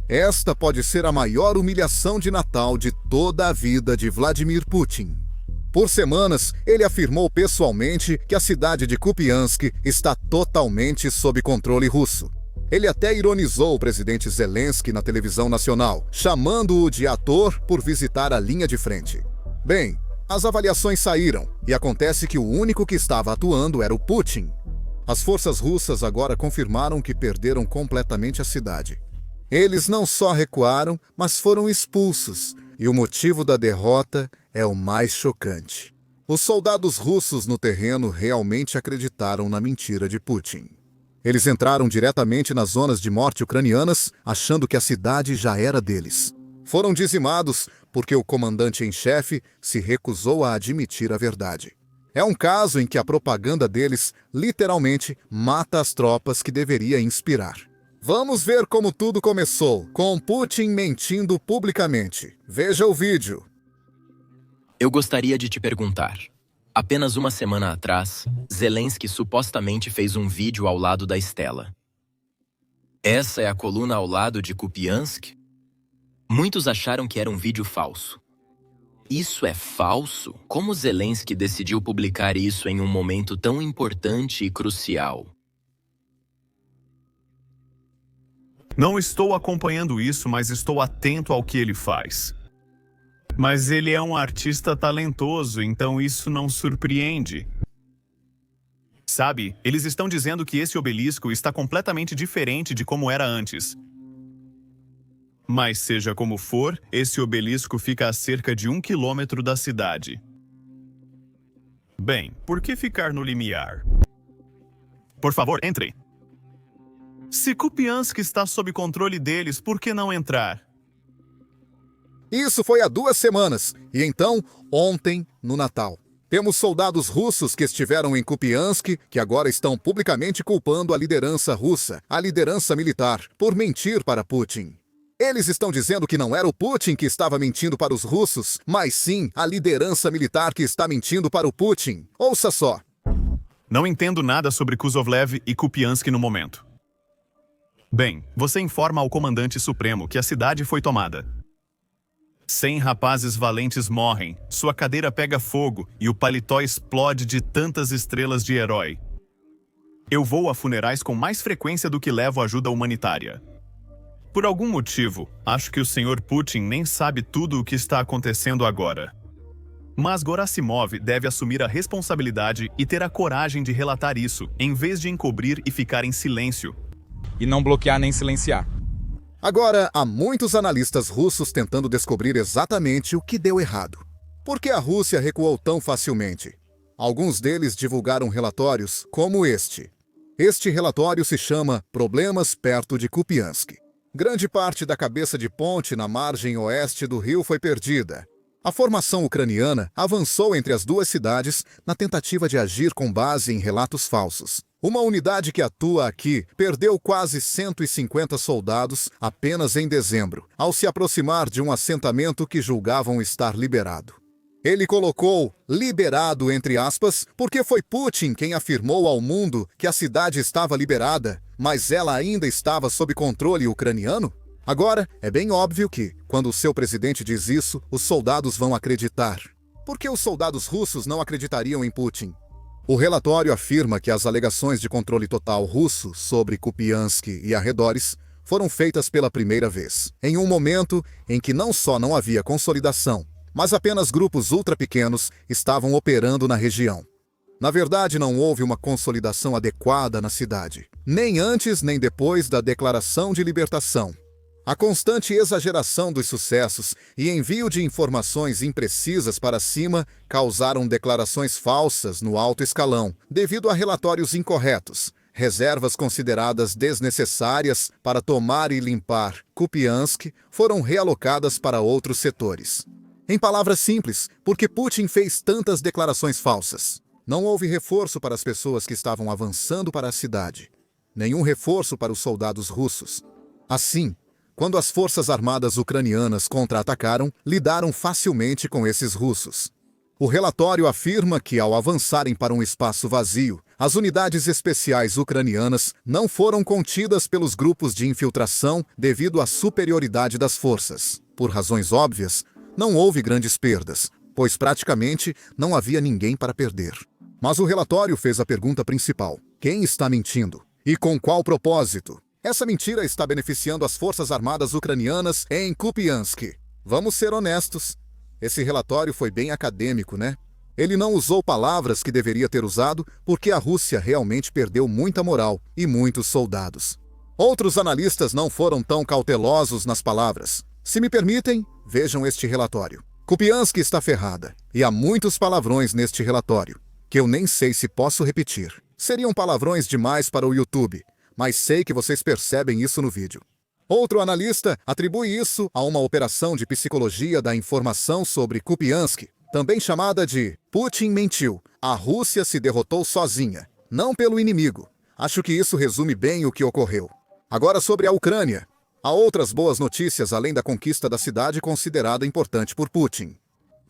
Esta pode ser a maior humilhação de Natal de toda a vida de Vladimir Putin. Por semanas, ele afirmou pessoalmente que a cidade de Kupiansk está totalmente sob controle russo. Ele até ironizou o presidente Zelensky na televisão nacional, chamando-o de ator por visitar a linha de frente. Bem, as avaliações saíram, e acontece que o único que estava atuando era o Putin. As forças russas agora confirmaram que perderam completamente a cidade. Eles não só recuaram, mas foram expulsos, e o motivo da derrota é o mais chocante. Os soldados russos no terreno realmente acreditaram na mentira de Putin. Eles entraram diretamente nas zonas de morte ucranianas, achando que a cidade já era deles. Foram dizimados porque o comandante em chefe se recusou a admitir a verdade. É um caso em que a propaganda deles literalmente mata as tropas que deveria inspirar. Vamos ver como tudo começou, com Putin mentindo publicamente. Veja o vídeo. Eu gostaria de te perguntar. Apenas uma semana atrás, Zelensky supostamente fez um vídeo ao lado da Stella. Essa é a coluna ao lado de Kupiansk? Muitos acharam que era um vídeo falso. Isso é falso? Como Zelensky decidiu publicar isso em um momento tão importante e crucial? Não estou acompanhando isso, mas estou atento ao que ele faz. Mas ele é um artista talentoso, então isso não surpreende. Sabe, eles estão dizendo que esse obelisco está completamente diferente de como era antes. Mas seja como for, esse obelisco fica a cerca de 1 quilômetro da cidade. Bem, por que ficar no limiar? Por favor, entre. Se Kupiansk está sob controle deles, por que não entrar? Isso foi há 2 semanas, e então, ontem, no Natal. Temos soldados russos que estiveram em Kupiansk, que agora estão publicamente culpando a liderança russa, a liderança militar, por mentir para Putin. Eles estão dizendo que não era o Putin que estava mentindo para os russos, mas sim a liderança militar que está mentindo para o Putin. Ouça só. Não entendo nada sobre Kuzovlev e Kupiansk no momento. Bem, você informa ao comandante supremo que a cidade foi tomada. 100 rapazes valentes morrem, sua cadeira pega fogo e o paletó explode de tantas estrelas de herói. Eu vou a funerais com mais frequência do que levo ajuda humanitária. Por algum motivo, acho que o Sr. Putin nem sabe tudo o que está acontecendo agora. Mas Gerasimov deve assumir a responsabilidade e ter a coragem de relatar isso, em vez de encobrir e ficar em silêncio. E não bloquear nem silenciar. Agora, há muitos analistas russos tentando descobrir exatamente o que deu errado. Por que a Rússia recuou tão facilmente? Alguns deles divulgaram relatórios como este. Este relatório se chama Problemas perto de Kupiansk. Grande parte da cabeça de ponte na margem oeste do rio foi perdida. A formação ucraniana avançou entre as duas cidades na tentativa de agir com base em relatos falsos. Uma unidade que atua aqui perdeu quase 150 soldados apenas em dezembro, ao se aproximar de um assentamento que julgavam estar liberado. Ele colocou liberado entre aspas porque foi Putin quem afirmou ao mundo que a cidade estava liberada, mas ela ainda estava sob controle ucraniano? Agora, é bem óbvio que, quando o seu presidente diz isso, os soldados vão acreditar. Por que os soldados russos não acreditariam em Putin? O relatório afirma que as alegações de controle total russo sobre Kupiansk e arredores foram feitas pela primeira vez, em um momento em que não só não havia consolidação, mas apenas grupos ultra-pequenos estavam operando na região. Na verdade, não houve uma consolidação adequada na cidade, nem antes nem depois da declaração de libertação. A constante exageração dos sucessos e envio de informações imprecisas para cima causaram declarações falsas no alto escalão, devido a relatórios incorretos, reservas consideradas desnecessárias para tomar e limpar Kupiansk foram realocadas para outros setores. Em palavras simples, porque Putin fez tantas declarações falsas. Não houve reforço para as pessoas que estavam avançando para a cidade. Nenhum reforço para os soldados russos. Assim, quando as forças armadas ucranianas contra-atacaram, lidaram facilmente com esses russos. O relatório afirma que, ao avançarem para um espaço vazio, as unidades especiais ucranianas não foram contidas pelos grupos de infiltração devido à superioridade das forças. Por razões óbvias, não houve grandes perdas, pois praticamente não havia ninguém para perder. Mas o relatório fez a pergunta principal: quem está mentindo? E com qual propósito? Essa mentira está beneficiando as forças armadas ucranianas em Kupiansk. Vamos ser honestos. Esse relatório foi bem acadêmico, né? Ele não usou palavras que deveria ter usado porque a Rússia realmente perdeu muita moral e muitos soldados. Outros analistas não foram tão cautelosos nas palavras. Se me permitem, vejam este relatório. Kupiansk está ferrada, e há muitos palavrões neste relatório, que eu nem sei se posso repetir. Seriam palavrões demais para o YouTube, mas sei que vocês percebem isso no vídeo. Outro analista atribui isso a uma operação de psicologia da informação sobre Kupiansk, também chamada de Putin mentiu, a Rússia se derrotou sozinha, não pelo inimigo. Acho que isso resume bem o que ocorreu. Agora sobre a Ucrânia. Há outras boas notícias além da conquista da cidade considerada importante por Putin.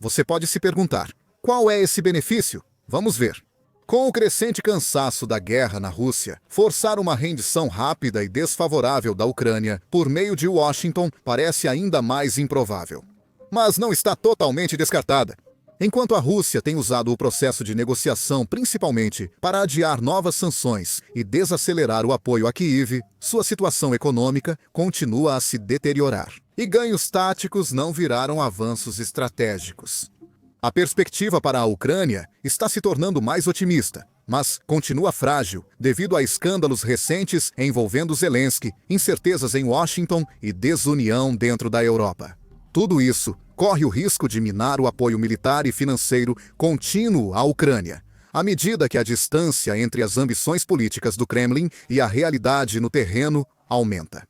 Você pode se perguntar, qual é esse benefício? Vamos ver. Com o crescente cansaço da guerra na Rússia, forçar uma rendição rápida e desfavorável da Ucrânia por meio de Washington parece ainda mais improvável. Mas não está totalmente descartada. Enquanto a Rússia tem usado o processo de negociação principalmente para adiar novas sanções e desacelerar o apoio a Kiev, sua situação econômica continua a se deteriorar. E ganhos táticos não viraram avanços estratégicos. A perspectiva para a Ucrânia está se tornando mais otimista, mas continua frágil devido a escândalos recentes envolvendo Zelensky, incertezas em Washington e desunião dentro da Europa. Tudo isso corre o risco de minar o apoio militar e financeiro contínuo à Ucrânia, à medida que a distância entre as ambições políticas do Kremlin e a realidade no terreno aumenta.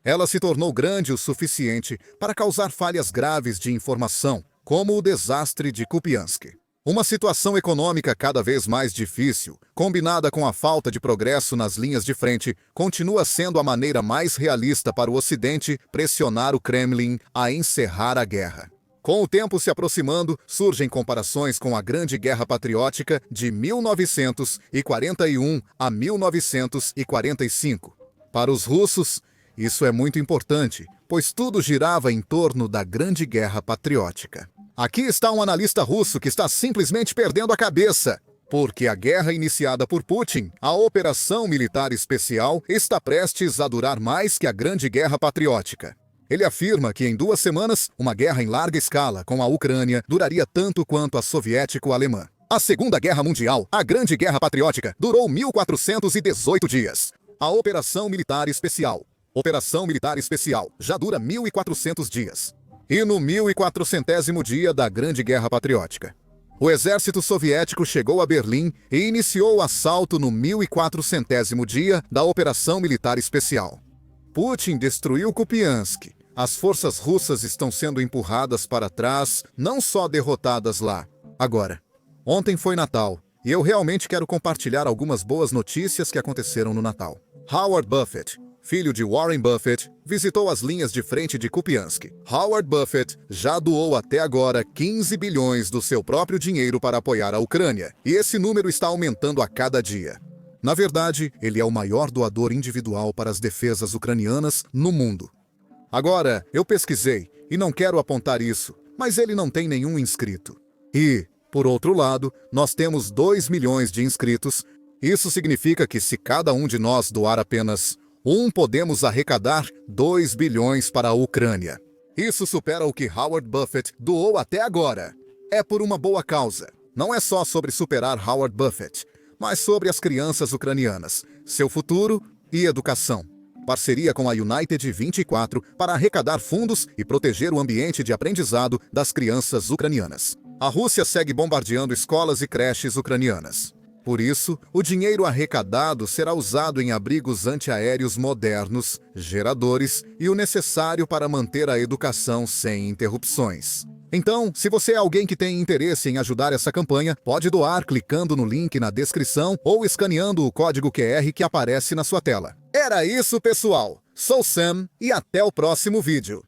Ela se tornou grande o suficiente para causar falhas graves de informação, como o desastre de Kupiansk. Uma situação econômica cada vez mais difícil, combinada com a falta de progresso nas linhas de frente, continua sendo a maneira mais realista para o Ocidente pressionar o Kremlin a encerrar a guerra. Com o tempo se aproximando, surgem comparações com a Grande Guerra Patriótica de 1941 a 1945. Para os russos, isso é muito importante, pois tudo girava em torno da Grande Guerra Patriótica. Aqui está um analista russo que está simplesmente perdendo a cabeça, porque a guerra iniciada por Putin, a operação militar especial, está prestes a durar mais que a Grande Guerra Patriótica. Ele afirma que em 2 semanas, uma guerra em larga escala com a Ucrânia duraria tanto quanto a soviético-alemã. A Segunda Guerra Mundial, a Grande Guerra Patriótica, durou 1418 dias. A Operação Militar Especial já dura 1400 dias. E no 1400º dia da Grande Guerra Patriótica, o exército soviético chegou a Berlim e iniciou o assalto no 1400º dia da Operação Militar Especial. Putin destruiu Kupiansk. As forças russas estão sendo empurradas para trás, não só derrotadas lá. Agora, ontem foi Natal, e eu realmente quero compartilhar algumas boas notícias que aconteceram no Natal. Howard Buffett, filho de Warren Buffett, visitou as linhas de frente de Kupiansk. Howard Buffett já doou até agora 15 bilhões do seu próprio dinheiro para apoiar a Ucrânia, e esse número está aumentando a cada dia. Na verdade, ele é o maior doador individual para as defesas ucranianas no mundo. Agora, eu pesquisei, e não quero apontar isso, mas ele não tem nenhum inscrito. E, por outro lado, nós temos 2 milhões de inscritos. Isso significa que se cada um de nós doar apenas podemos arrecadar 2 bilhões para a Ucrânia. Isso supera o que Howard Buffett doou até agora. É por uma boa causa. Não é só sobre superar Howard Buffett, mas sobre as crianças ucranianas, seu futuro e educação. Parceria com a United 24 para arrecadar fundos e proteger o ambiente de aprendizado das crianças ucranianas. A Rússia segue bombardeando escolas e creches ucranianas. Por isso, o dinheiro arrecadado será usado em abrigos antiaéreos modernos, geradores e o necessário para manter a educação sem interrupções. Então, se você é alguém que tem interesse em ajudar essa campanha, pode doar clicando no link na descrição ou escaneando o código QR que aparece na sua tela. Era isso, pessoal! Sou Sam e até o próximo vídeo.